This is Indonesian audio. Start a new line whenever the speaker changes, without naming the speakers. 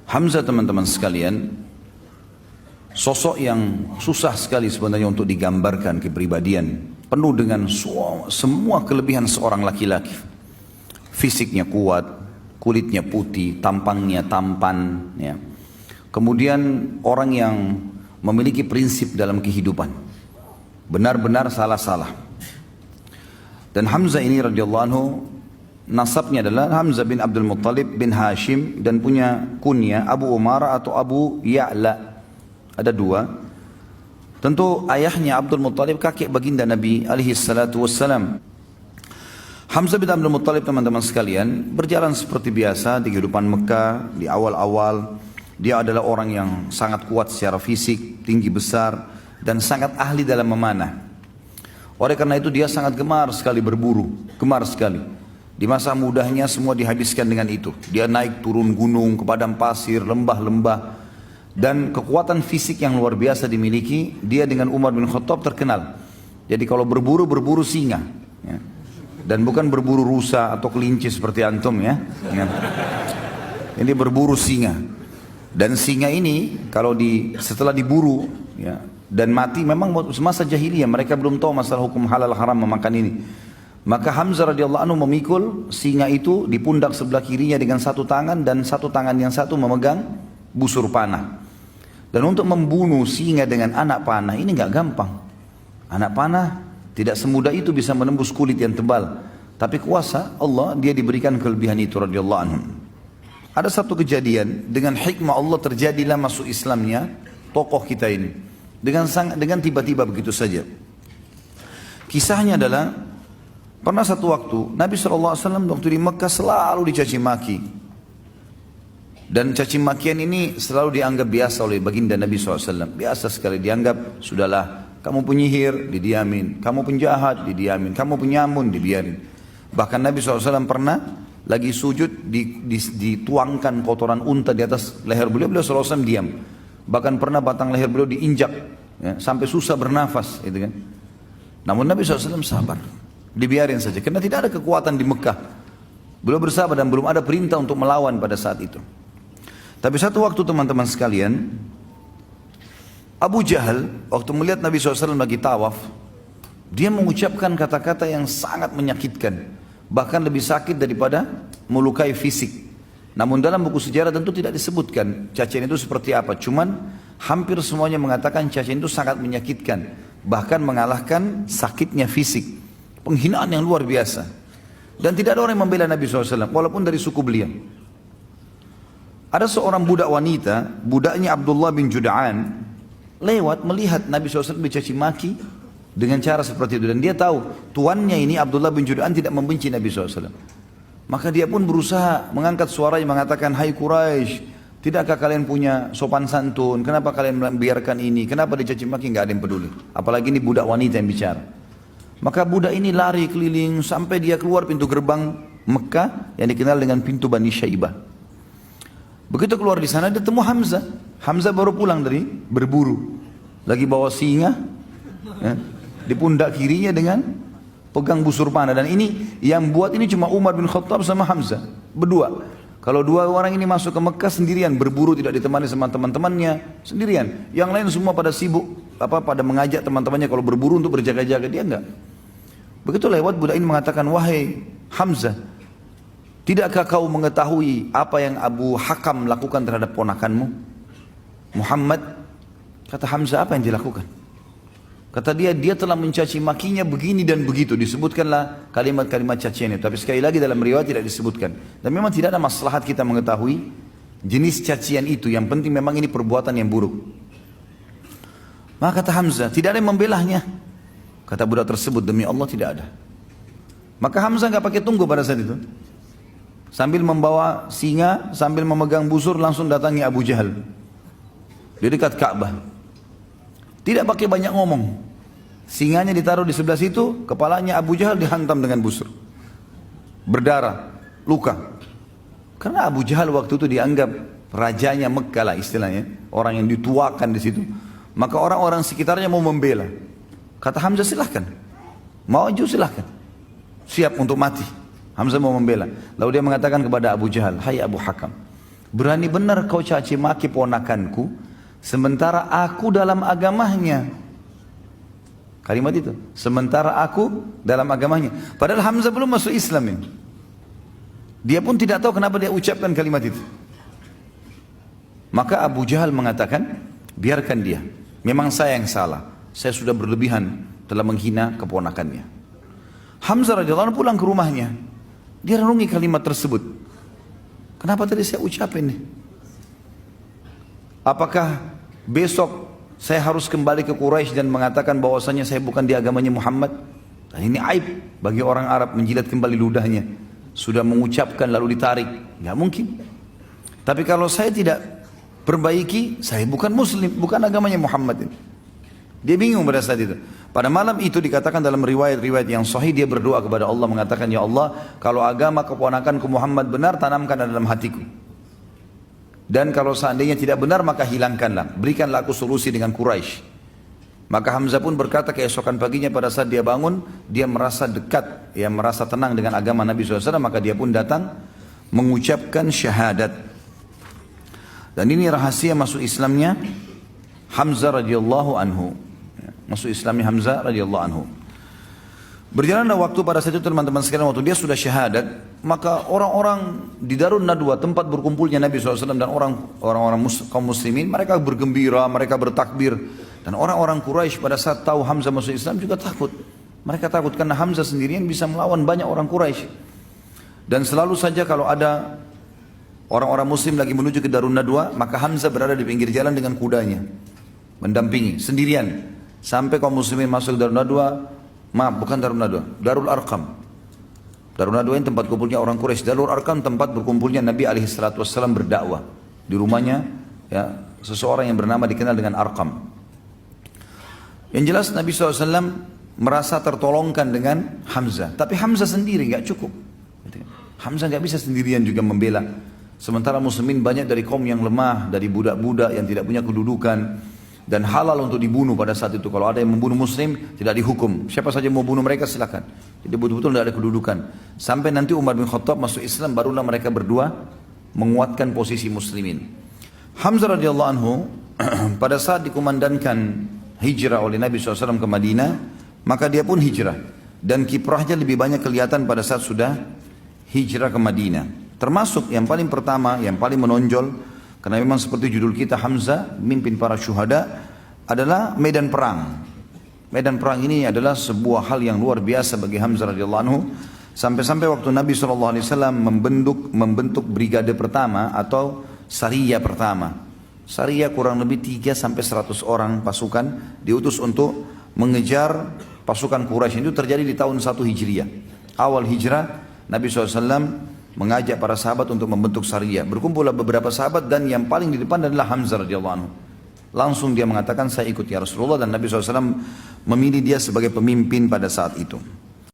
Hamzah teman-teman sekalian, sosok yang susah sekali sebenarnya untuk digambarkan kepribadian. Penuh dengan semua kelebihan seorang laki-laki. Fisiknya kuat, kulitnya putih, tampangnya tampan. Ya. Kemudian orang yang memiliki prinsip dalam kehidupan. Benar-benar salah-salah. Dan Hamzah ini radhiyallahu anhu, nasabnya adalah Hamzah bin Abdul Muttalib bin Hashim dan punya kunya Abu Umar atau Abu Ya'la. Ada dua. Tentu ayahnya Abdul Muttalib kakek baginda Nabi alaihi salatu wassalam. Hamzah bin Abdul Muttalib teman-teman sekalian berjalan seperti biasa di kehidupan Mekah di awal-awal. Dia adalah orang yang sangat kuat secara fisik, tinggi besar dan sangat ahli dalam memanah. Oleh karena itu dia sangat gemar sekali berburu, gemar sekali. Di masa mudanya semua dihabiskan dengan itu. Dia naik turun gunung, ke padang pasir, lembah-lembah. Dan kekuatan fisik yang luar biasa dimiliki, dia dengan Umar bin Khattab terkenal. Jadi kalau berburu, berburu singa. Ya. Dan bukan berburu rusa atau kelinci seperti antum ya. Ya. Ini berburu singa. Dan singa ini kalau setelah diburu ya, dan mati, memang semasa jahiliyah mereka belum tahu masalah hukum halal haram memakan ini. Maka Hamzah radhiyallahu anhu memikul singa itu di pundak sebelah kirinya dengan satu tangan dan satu tangan yang satu memegang busur panah. Dan untuk membunuh singa dengan anak panah ini nggak gampang. Anak panah tidak semudah itu bisa menembus kulit yang tebal. Tapi kuasa Allah dia diberikan kelebihan itu radhiyallahu anhu. Ada satu kejadian dengan hikmah Allah terjadilah masuk Islamnya tokoh kita ini. Dengan tiba-tiba begitu saja. Kisahnya adalah pernah satu waktu Nabi SAW waktu di Mekah selalu dicaci maki. Dan caci makian ini selalu dianggap biasa oleh baginda Nabi SAW. Biasa sekali dianggap, sudahlah kamu penyihir didiamin, kamu penjahat didiamin, kamu penyamun dibiarin. Bahkan Nabi SAW pernah lagi sujud dituangkan kotoran unta di atas leher beliau SAW diam. Bahkan pernah batang leher beliau diinjak ya, sampai susah bernafas gitu kan. Namun Nabi SAW sabar, dibiarin saja karena tidak ada kekuatan di Mekah. Beliau bersabar dan belum ada perintah untuk melawan pada saat itu. Tapi satu waktu teman-teman sekalian, Abu Jahal waktu melihat Nabi SAW lagi tawaf, dia mengucapkan kata-kata yang sangat menyakitkan, bahkan lebih sakit daripada melukai fisik. Namun dalam buku sejarah tentu tidak disebutkan cacian itu seperti apa. Cuman hampir semuanya mengatakan cacian itu sangat menyakitkan, bahkan mengalahkan sakitnya fisik. Penghinaan yang luar biasa. Dan tidak ada orang yang membela Nabi SAW walaupun dari suku beliau. Ada seorang budak wanita, budaknya Abdullah bin Jud'an, lewat melihat Nabi SAW dicaci maki dengan cara seperti itu. Dan dia tahu tuannya ini Abdullah bin Jud'an tidak membenci Nabi SAW. Maka dia pun berusaha mengangkat suaranya mengatakan, "Hai Quraisy, tidakkah kalian punya sopan santun? Kenapa kalian membiarkan ini? Kenapa dicaci maki?" Nggak ada yang peduli. Apalagi ini budak wanita yang bicara. Maka budak ini lari keliling sampai dia keluar pintu gerbang Mekah yang dikenal dengan pintu Bani Syaibah. Begitu keluar di sana dia temu Hamzah. Hamzah baru pulang dari berburu. Lagi bawa singa ya, di pundak kirinya dengan pegang busur panah. Dan ini yang buat ini cuma Umar bin Khattab sama Hamzah berdua. Kalau dua orang ini masuk ke Mekah sendirian, berburu tidak ditemani sama teman-temannya, sendirian. Yang lain semua pada sibuk pada mengajak teman-temannya kalau berburu untuk berjaga-jaga, dia enggak. Begitu lewat budak ini mengatakan, "Wahai Hamzah, tidakkah kau mengetahui apa yang Abu Hakam lakukan terhadap ponakanmu Muhammad?" Kata Hamzah, "Apa yang dilakukan?" Kata dia telah mencaci makinya begini dan begitu. Disebutkanlah kalimat-kalimat cacian itu. Tapi sekali lagi dalam riwayat tidak disebutkan. Dan memang tidak ada maslahat kita mengetahui jenis cacian itu. Yang penting memang ini perbuatan yang buruk. Maka kata Hamzah, tidak ada yang membelahnya. Kata budak tersebut, "Demi Allah tidak ada." Maka Hamzah nggak pakai tunggu pada saat itu. Sambil membawa singa, sambil memegang busur, langsung datangi Abu Jahal di dekat Ka'bah. Tidak pakai banyak ngomong. Singanya ditaruh di sebelah situ, kepalanya Abu Jahal dihantam dengan busur. Berdarah, luka. Karena Abu Jahal waktu itu dianggap rajanya Mekah lah istilahnya, orang yang dituakan di situ. Maka orang-orang sekitarnya mau membela. Kata Hamzah, "Silahkan. Maju silahkan. Siap untuk mati." Hamzah mau membela. Lalu dia mengatakan kepada Abu Jahal, "Hai Abu Hakam, Berani benar kau caci maki ponakanku, sementara aku dalam agamanya. Kalimat itu, sementara aku dalam agamanya. Padahal Hamzah belum masuk Islam ini. Dia pun tidak tahu kenapa dia ucapkan kalimat itu. Maka Abu Jahal mengatakan, biarkan dia. Memang saya yang salah. Saya sudah berlebihan dalam menghina keponakannya. Hamzah radhiyallahu anhu pulang ke rumahnya. Dia renungi kalimat tersebut. Kenapa tadi saya ucapin nih? Apakah besok saya harus kembali ke Quraisy dan mengatakan bahwasanya saya bukan di agamanya Muhammad? Dan ini aib bagi orang Arab menjilat kembali ludahnya. Sudah mengucapkan lalu ditarik. Nggak mungkin. Tapi kalau saya tidak perbaiki, saya bukan muslim, bukan agamanya Muhammad ini. Dia bingung pada saat itu. Pada malam itu dikatakan dalam riwayat-riwayat yang sahih, dia berdoa kepada Allah mengatakan, ya Allah, kalau agama keponakanku Muhammad benar, tanamkan dalam hatiku. Dan kalau seandainya tidak benar, maka hilangkanlah. Berikanlah aku solusi dengan Quraisy. Maka Hamzah pun berkata keesokan paginya pada saat dia bangun, dia merasa dekat, dia merasa tenang dengan agama Nabi SAW, maka dia pun datang mengucapkan syahadat. Dan ini rahasia masuk Islamnya Hamzah radhiyallahu anhu. Masuk Islamnya Hamzah radhiyallahu anhu. Berjalanlah waktu pada saat itu teman-teman sekalian, waktu dia sudah syahadat, maka orang-orang di Darun Nadwa, tempat berkumpulnya Nabi SAW dan orang-orang kaum muslimin, mereka bergembira, mereka bertakbir. Dan orang-orang Quraisy pada saat tahu Hamzah masuk Islam juga takut. Mereka takut karena Hamzah sendirian bisa melawan banyak orang Quraisy. Dan selalu saja kalau ada orang-orang muslim lagi menuju ke Darun Nadwa, maka Hamzah berada di pinggir jalan dengan kudanya, mendampingi sendirian. Sampai kaum muslimin masuk Darun Nadwa, maaf bukan Darun Nadwa, Darul Arqam. Darun Nadwa ini tempat kumpulnya orang Quraisy. Darul Arqam tempat berkumpulnya Nabi SAW berdakwah. Di rumahnya ya, seseorang yang bernama dikenal dengan Arqam. Yang jelas Nabi SAW merasa tertolongkan dengan Hamzah. Tapi Hamzah sendiri nggak cukup. Hamzah nggak bisa sendirian juga membela. Sementara muslimin banyak dari kaum yang lemah, dari budak-budak yang tidak punya kedudukan. Dan halal untuk dibunuh pada saat itu. Kalau ada yang membunuh muslim, tidak dihukum. Siapa saja mau bunuh mereka silakan. Jadi betul-betul tidak ada kedudukan. Sampai nanti Umar bin Khattab masuk Islam, barulah mereka berdua menguatkan posisi muslimin. Hamzah radhiyallahu anhu pada saat dikumandangkan hijrah oleh Nabi SAW ke Madinah, maka dia pun hijrah. Dan kiprahnya lebih banyak kelihatan pada saat sudah hijrah ke Madinah. Termasuk yang paling pertama, yang paling menonjol, karena memang seperti judul kita, Hamzah, mimpin para syuhada, adalah medan perang. Medan perang ini adalah sebuah hal yang luar biasa bagi Hamzah radhiyallahu anhu. Sampai-sampai waktu Nabi SAW membentuk brigade pertama atau sariyah pertama. Sariyah kurang lebih 3-100 orang pasukan diutus untuk mengejar pasukan Quraisy. Itu terjadi di tahun 1 Hijriah. Awal hijrah, Nabi SAW mengajak para sahabat untuk membentuk sariyah. Berkumpullah beberapa sahabat dan yang paling di depan adalah Hamzah radhiyallahu anhu. Langsung dia mengatakan, saya ikut ya Rasulullah, dan Nabi SAW memilih dia sebagai pemimpin pada saat itu.